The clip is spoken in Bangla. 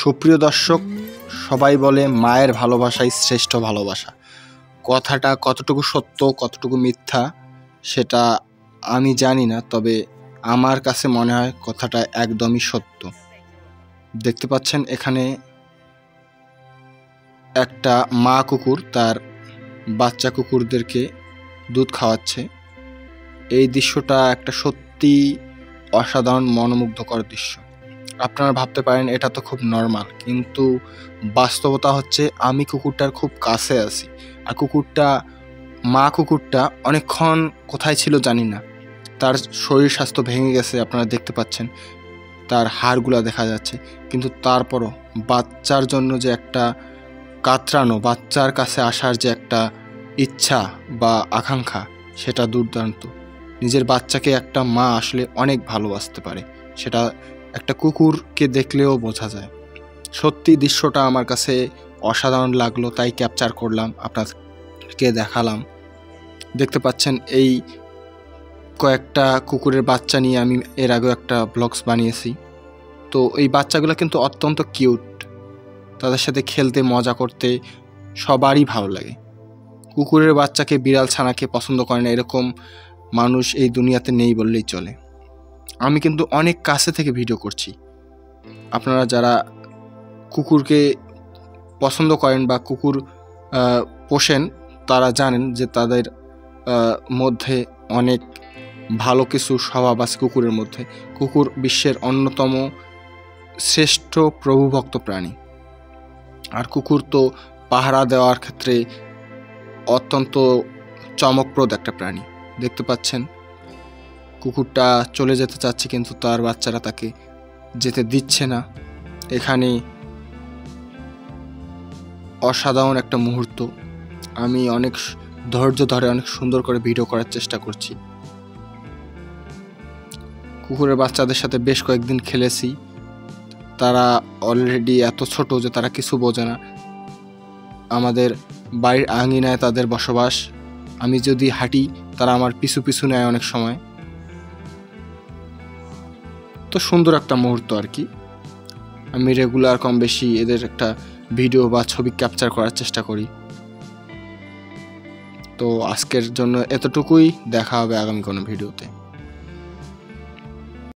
সুপ্রিয় দর্শক, সবাই বলে মায়ের ভালোবাসাই শ্রেষ্ঠ ভালোবাসা। কথাটা কতটুকু সত্য কতটুকু মিথ্যা সেটা আমি জানি না, তবে আমার কাছে মনে হয় কথাটা একদমই সত্য। দেখতে পাচ্ছেন এখানে একটা মা কুকুর তার বাচ্চা কুকুরদেরকে দুধ খাওয়াচ্ছে। এই দৃশ্যটা একটা সত্যি অসাধারণ মনোমুগ্ধকর দৃশ্য। আপনারা ভাবতে পারেন এটা তো খুব নর্মাল, কিন্তু বাস্তবতা হচ্ছে আমি কুকুরটার খুব কাছে আছি। আর মা কুকুরটা অনেকক্ষণ কোথায় ছিল জানি না, তার শরীর স্বাস্থ্য ভেঙে গেছে, আপনারা দেখতে পাচ্ছেন তার হাড়গুলো দেখা যাচ্ছে, কিন্তু তারপরও বাচ্চার জন্য যে একটা কাতরানো, বাচ্চার কাছে আসার যে একটা ইচ্ছা বা আকাঙ্ক্ষা, সেটা দুর্দান্ত। নিজের বাচ্চাকে একটা মা আসলে অনেক ভালোবাসতে পারে, সেটা একটা কুকুরকে দেখলেও বোঝা যায়। সত্যি দৃশ্যটা আমার কাছে অসাধারণ লাগলো, তাই ক্যাপচার করলাম, আপনাদেরকে দেখালাম। দেখতে পাচ্ছেন এই কয়েকটা কুকুরের বাচ্চা নিয়ে আমি এর আগেও একটা ব্লগস বানিয়েছি। তো এই বাচ্চাগুলো কিন্তু অত্যন্ত কিউট, তাদের সাথে খেলতে মজা করতে সবারই ভালো লাগে। কুকুরের বাচ্চাকে বিড়াল ছানাকে পছন্দ করে না এরকম মানুষ এই দুনিয়াতে নেই বললেই চলে। আমি কিন্তু অনেক কাছে থেকে ভিডিও করছি। আপনারা যারা কুকুরকে পছন্দ করেন বা কুকুর পোষেন তারা জানেন যে তাদের মধ্যে অনেক ভালো কিছু স্বভাব আছে কুকুরের মধ্যে। কুকুর বিশ্বের অন্যতম শ্রেষ্ঠ প্রভুভক্ত প্রাণী। আর কুকুর তো পাহারা দেওয়ার ক্ষেত্রে অত্যন্ত চমকপ্রদ একটা প্রাণী। দেখতে পাচ্ছেন কুকুরটা চলে যেতে চাচ্ছে, কিন্তু তার বাচ্চারা তাকে যেতে দিচ্ছে না। এখানে অসাধারণ একটা মুহূর্ত। আমি অনেক ধৈর্য ধরে অনেক সুন্দর করে ভিডিও করার চেষ্টা করছি। কুকুরের বাচ্চাদের সাথে বেশ কয়েকদিন খেলেছি। তারা অলরেডি এত ছোট যে তারা কিছু বোঝে না। আমাদের বাড়ির আঙিনায় তাদের বসবাস। আমি যদি হাঁটি তারা আমার পিছু পিছু নেয় অনেক সময়। তো সুন্দর একটা মুহূর্ত আর কি। আমি রেগুলার কম বেশি এদের একটা ভিডিও বা ছবি ক্যাপচার করার চেষ্টা করি। তো আজকের জন্য এতটুকুই, দেখা হবে আগামী কোনো ভিডিওতে।